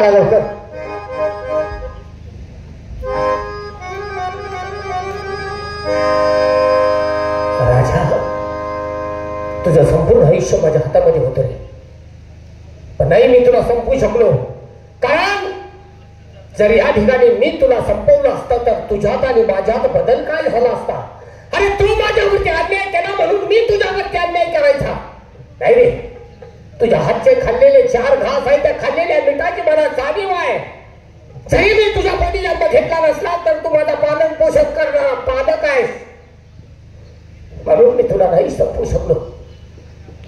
चला लवकर. राजा, तुझं संपूर्ण आयुष्य माझ्या हातामध्ये होतं रे, पण नाही मी तुला संपवू शकलो. कारण जर या ठिकाणी मी तुला संपवलं असतं तर तुझ्यात आणि माझ्यात बदल काय झाला असता. अरे तू माझ्यावरती अन्याय केला म्हणून मी तुझ्यावरती अन्याय करायचा नाही रे. तुझ्या हातचे खाल्लेले 4 घास आहे, त्या खाल्लेल्या मिठाची मला जाणीव आहे. जरी मी तुझ्या पोटी जन्म घेतला नसला तर तू माझा पालन पोषण करणारा पालक आहेस, म्हणून मी तुला नाही संपवू शकलो.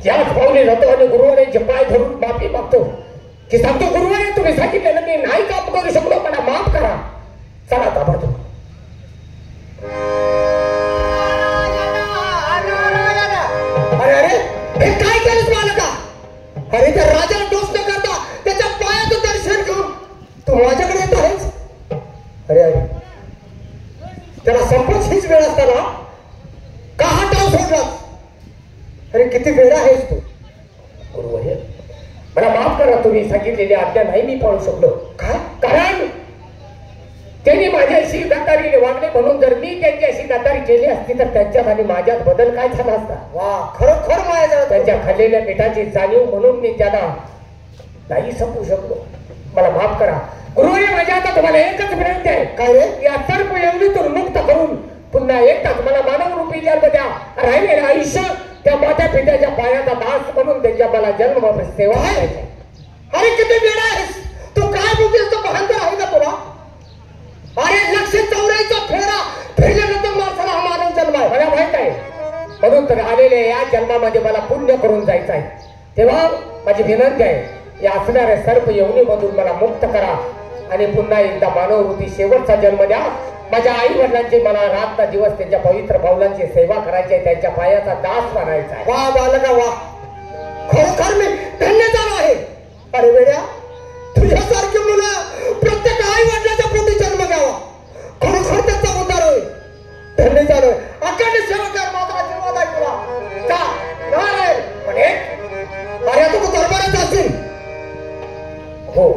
याच पावले जातो आणि गुरुवारांचे पाय धरून माफी मागतो की सांगतो गुरुवारे तुम्ही सांगितलेलं मी नाही काम करू शकलो, मला माफ करा. चला ताबडतोब. अरे अरे हे काय केलंस मालका? अरे त्या राजाला दोष न करता त्याच्या पायाचं दर्शन घेऊन तू माझ्याकडे येत आहेस. अरे अरे त्याला संपच हीच वेळ असताना का हा डाव सोडलास? अरे किती वेळ आहेस तू. गुरुवर्य मला माफ करा, तुम्ही सांगितलेली आज्ञा नाही मी पाळू शकलो. काय कारण त्यांनी माझ्याशी गद्दारीने वागले म्हणून जर मी त्यांच्याशी गद्दारी केली असती तर त्यांच्यात आणि माझ्यात बदल काय झाला असता. वा खरोखर माझ्या त्यांच्या खाल्लेल्या मिठाची जाणीव म्हणून मी त्यांना नाही संपू शकलो. मला माफ करा गुरुवर्य. माझ्या आता तुम्हाला एकच विनंती आहे. काय रे? या सर्व एवढीतून मुक्त करून पुन्हा एकटाच मला मानव रूपी जन्म द्या. राहिलेलं आयुष्य त्या मोठ्या पित्याच्या पायाचा दास म्हणून त्यांच्या मला जन्म सेवा करायची. अरे किती वेळ आहेस तू? काय बोलतेस? तो भांडण आहे का तुला? अरे 184 फेरा फिरल्यानंतर माणसाला हा मानव जन्म आहे मला माहित आहे. म्हणून तर आलेले या जन्मामध्ये मला पुण्य करून जायचं आहे. तेव्हा माझी विनंती आहे या असणाऱ्या सर्प योनीमधून मला मुक्त करा आणि पुन्हा एकदा मानवरूपी शेवटचा जन्म द्या. माझ्या आई वडिलांची मला रात ना दिवस त्यांच्या पवित्र पावलांची सेवा करायची आहे, त्यांच्या पायाचा दास बनायचा आहे. वा बालका वा, खरोखर मी धन्य झालो आहे. अरे वेड्या, तुझ्यासारखी मुलं प्रत्येक आई वडिलाच्या प्रती जन्म घ्यावा. खरोखर त्याचा उद्धार होईल. धन्य झालोय. अखंड सेवा कर. माझा आशीर्वाद आहे तुला. जा नारायण. पण अरे आता तू दरबारात असेल. हो,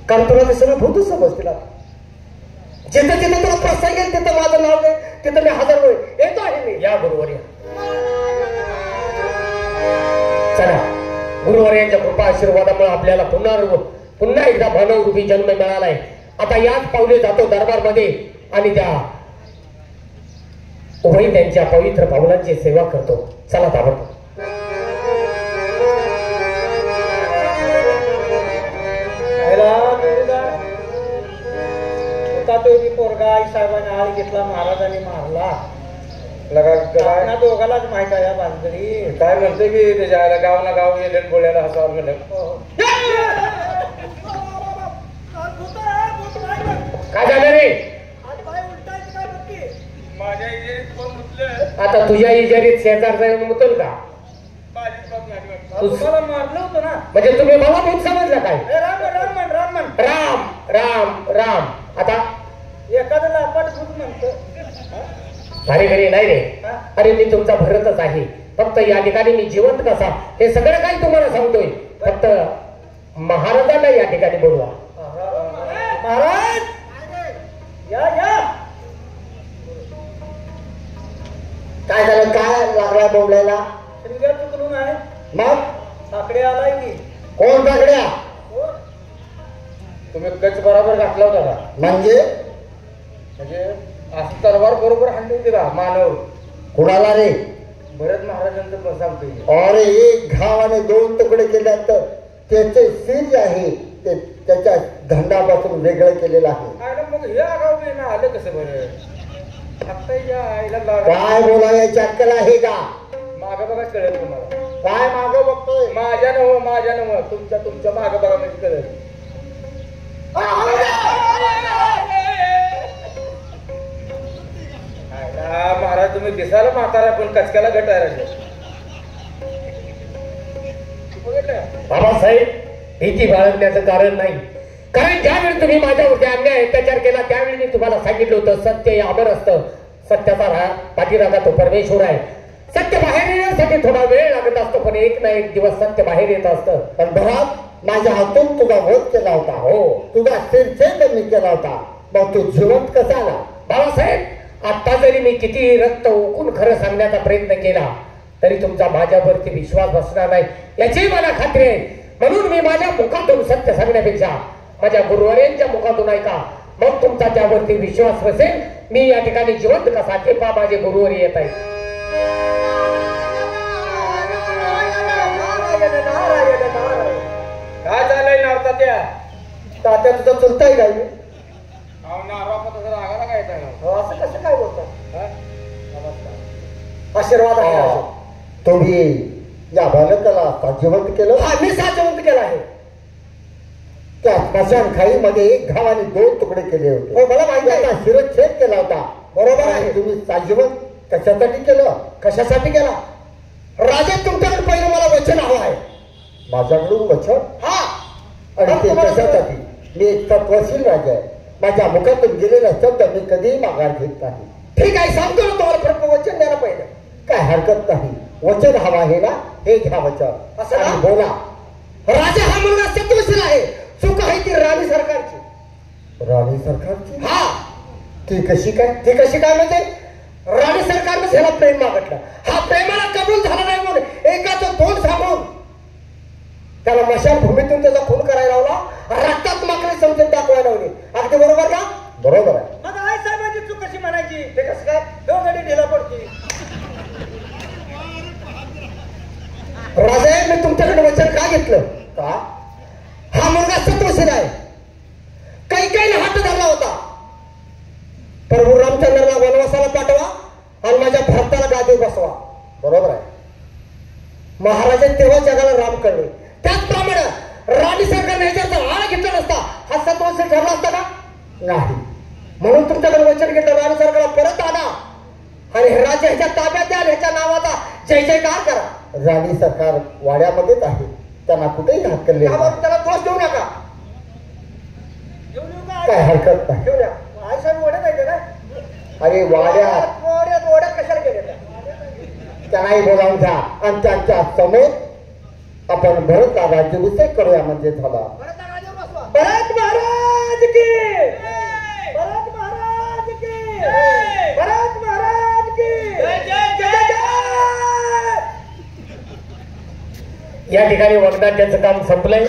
कारण तुला ते सगळं भूत समजतील. जिथे जिथे तुला प्रसंग येईल तिथं माझं नाव नाही, तिथं मी हजर होईल. येतो आहे मी. या गुरुवर या. चला, गुरुवर्यांच्या कृपा आशीर्वादामुळे आपल्याला पुन्हा एकदा मानवरूपी जन्म मिळालाय. आता याच पावले जातो दरबारमध्ये आणि त्या उभय त्यांच्या पवित्र पावलांची सेवा करतो. चला ताबडतोब. पोरगा आई साहेबांनी आळ घेतला, महाराजांनी मारला. दोघालाच माहित आहे या बांधरी. काय म्हणते की त्याच्या गावाला गाव गेले बोलायला हसावर म्हणलं. काय झालं रे? माझ्या इजेरीत कोण मुतलं? आता तुझ्या इजारीत शेजार मुतल का? तुम्हाला मारलं होतं ना. म्हणजे तुम्ही मला भूत समजला काय? राम राम राम. आता एखाद्याला अपाट भूत म्हणतो. घरी घरी नाही रे. अरे मी तुमचा भरतच आहे. फक्त या ठिकाणी मी जिवंत कसा हे सगळं काही तुम्हाला सांगतोय. फक्त महाराजांना या ठिकाणी बोलवा. महाराज या या. काय झालं? काय लागला बोलायला? श्रीगार चुकलून आहे. मग साकडे आलाय की. कोण साकड्या? तुम्ही कच बरोबर घातला होता का? म्हणजे असं तलवार बरोबर हाणली होती का मानव? कुणाला रे? भरत महाराजांचं सांगतोय. अरे एक घाव आणि 2 तुकडे केल्यानंतर त्याचे सिर आहे ते त्याच्या धंडापासून वेगळं केलेलं आहे. मग हे आगाव ना आलं कसं बरं? काय बोलायची अक्कल आहे का? मागं बघाच कळेल तुम्हाला. काय मागं बघतोय? माझ्या नव तुमच्या मागं बघा म्हणजे कळेल. महाराज तुम्ही दिसायला म्हातारा पण कचक्याला गट आहे. बाबासाहेब भीती बाळगण्याचं कारण नाही. कारण ज्यावेळी तुम्ही माझ्यावरती अन्याय अत्याचार केला त्यावेळी मी तुम्हाला सांगितलं होतं सत्य हे अमर असतं. सत्याचा पाठीरागा तो परमेश्वर आहे. सत्य बाहेर येण्यासाठी थोडा वेळ लागत असतो पण एक ना एक दिवस सत्य बाहेर येत असतं. पण भरात माझ्या हातून तुझा वध केला होता. हो, तुझा शिरछेद मी केला होता. मग तू जिवंत कसा आला? बाबासाहेब, आता जरी मी किती रक्त ओकून खरं सांगण्याचा प्रयत्न केला तरी तुमचा माझ्यावरती विश्वास बसणार नाही याची मला खात्री आहे. म्हणून मी माझ्या मुखातून सत्य सांगण्यापेक्षा माझ्या गुरुवाऱ्यांच्या मुखातून ऐका, मग तुमचा त्यावरती विश्वास बसेल. मी या ठिकाणी जिवंत कसा ते पा माझे गुरुवारी येत आहे. काय झालंय नावता त्या तात्या तुझा चुलता आहे काय? रागाला काय असं कसं काय बोलतात? आशीर्वाद आहे. तुम्ही या बालकाला जिवंत केलं? हा, मी जिवंत केलं आहे. त्या स्मशान खाईमध्ये एक घाव आणि 2 तुकडे केले होते. हो, मला माहिती आहे. शिरच्छेद केला होता. बरोबर आहे. तुम्ही साजिवंत कशासाठी केलं? कशासाठी केला? राजा, तुमच्याकडे पहिलं मला वचन हवं आहे. माझ्याकडून वचन? हा. आणि ते कशासाठी? मी एक तत्वशील राजा आहे. माझ्या मुखातून गेलेला शब्द मी कधीही माघार घेत नाही. ठीक आहे, सांगतो ना तुम्हाला. खरं वचन द्यायला पाहिजे. काय हरकत नाही. वचन हवा आहे ना, हे घ्या वचन. असं बोला. राजा हा मुलगा सत्वशील आहे. चूक आहे ती राणी सरकारची. राणी सरकारची? हा. ती कशी काय? ती कशी काय म्हणजे राणी सरकारनं ह्याला प्रेम मागितलं. हा प्रेमाला कबूल झाला नाही म्हणून एकाचं तोंड सांभाळून त्याला मशानभूमीतून त्याचा खून करायला लावला. रक्तात माकडे समजून दाखवायला लावली. अगदी बरोबर का? बरोबर आहे. मग आई साहेबांची चूक कशी म्हणायची? ते कसं काय दोघांनी ढिला पडते. राजा, मी तुमच्याकडे वचन का घेतलं? का? हा मुलगा सत्वशील आहे. काही हात धरला होता. प्रभू रामचंद्राला वनवासाला पाठवा आणि माझ्या भरताला गादीवर बसवा. बरोबर आहे. महाराजा तेव्हा जगाला राम कळले. त्याचप्रमाणे राणी सरकारने ह्याच्याचा आळा घेतला नसता हा सत्वशील ठरला असता का? नाही. म्हणून तुमच्याकडे वचन घेतलं, राणी सरकारला परत आणा आणि हे राज्य ह्याच्या ताब्यात द्या, ह्याच्या नावाचा जय जयकार करा. राणी सरकार वाड्यामध्येच आहे. त्यांना कुठेही हाकलले त्याला दोष देऊ नका. काय हरकत नाही. घेऊन या. आई साहेब ओढत आहे का? अरे वाड्यात कशाला गेले? त्यांनाही बोलावून घ्या आणि त्यांच्या समोर आपण भरत राज्याभिषेक करूया म्हणजे झाला. भरत महाराज की, भरत महाराज की, भरत महाराज की जय जय जय. या ठिकाणी वगनाट्याचं काम संपलंय.